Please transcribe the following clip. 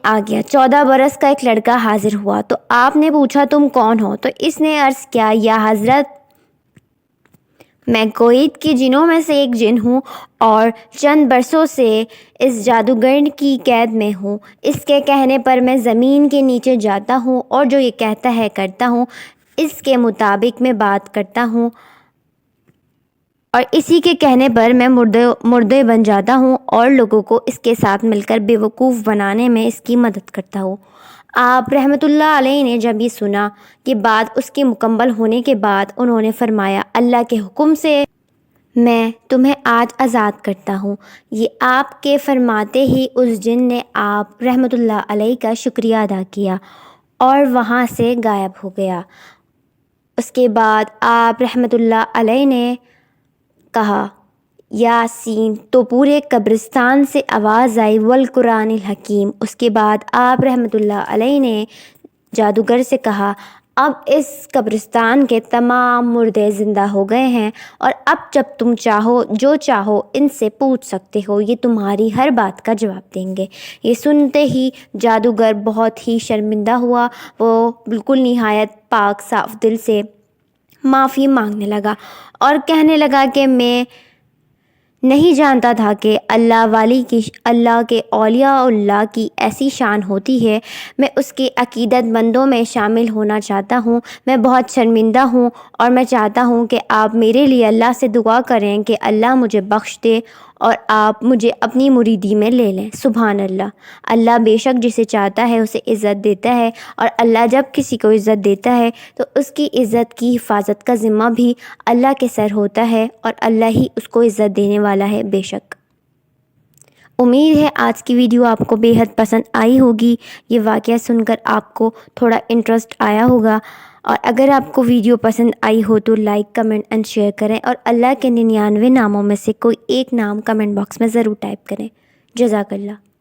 آ گیا۔ 14 برس کا ایک لڑکا حاضر ہوا تو آپ نے پوچھا تم کون ہو؟ تو اس نے عرض کیا یا حضرت میں کویت کی جنوں میں سے ایک جن ہوں اور چند برسوں سے اس جادوگر کی قید میں ہوں۔ اس کے کہنے پر میں زمین کے نیچے جاتا ہوں اور جو یہ کہتا ہے کرتا ہوں، اس کے مطابق میں بات کرتا ہوں اور اسی کے کہنے پر میں مردے بن جاتا ہوں اور لوگوں کو اس کے ساتھ مل کر بے وقوف بنانے میں اس کی مدد کرتا ہوں۔ آپ رحمۃ اللہ علیہ نے جب یہ سنا کہ بات اس کے مکمل ہونے کے بعد انہوں نے فرمایا اللہ کے حکم سے میں تمہیں آج آزاد کرتا ہوں۔ یہ آپ کے فرماتے ہی اس جن نے آپ رحمۃ اللہ علیہ کا شکریہ ادا کیا اور وہاں سے غائب ہو گیا۔ اس کے بعد آپ رحمۃ اللہ علیہ نے کہا یاسین تو پورے قبرستان سے آواز آئی والقرآن الحکیم۔ اس کے بعد آپ رحمۃ اللہ علیہ نے جادوگر سے کہا اب اس قبرستان کے تمام مردے زندہ ہو گئے ہیں اور اب جب تم چاہو جو چاہو ان سے پوچھ سکتے ہو، یہ تمہاری ہر بات کا جواب دیں گے۔ یہ سنتے ہی جادوگر بہت ہی شرمندہ ہوا، وہ بالکل نہایت پاک صاف دل سے معافی مانگنے لگا اور کہنے لگا کہ میں نہیں جانتا تھا کہ اللہ کے اولیاء اللہ کی ایسی شان ہوتی ہے۔ میں اس کے عقیدت مندوں میں شامل ہونا چاہتا ہوں۔ میں بہت شرمندہ ہوں اور میں چاہتا ہوں کہ آپ میرے لیے اللہ سے دعا کریں کہ اللہ مجھے بخش دے اور آپ مجھے اپنی مریدی میں لے لیں۔ سبحان اللہ۔ اللہ بے شک جسے چاہتا ہے اسے عزت دیتا ہے اور اللہ جب کسی کو عزت دیتا ہے تو اس کی عزت کی حفاظت کا ذمہ بھی اللہ کے سر ہوتا ہے اور اللہ ہی اس کو عزت دینے والا ہے بے شک۔ امید ہے آج کی ویڈیو آپ کو بے حد پسند آئی ہوگی۔ یہ واقعہ سن کر آپ کو تھوڑا انٹرسٹ آیا ہوگا اور اگر آپ کو ویڈیو پسند آئی ہو تو لائک کمنٹ اینڈ شیئر کریں اور اللہ کے 99 ناموں میں سے کوئی ایک نام کمنٹ باکس میں ضرور ٹائپ کریں۔ جزاک اللہ۔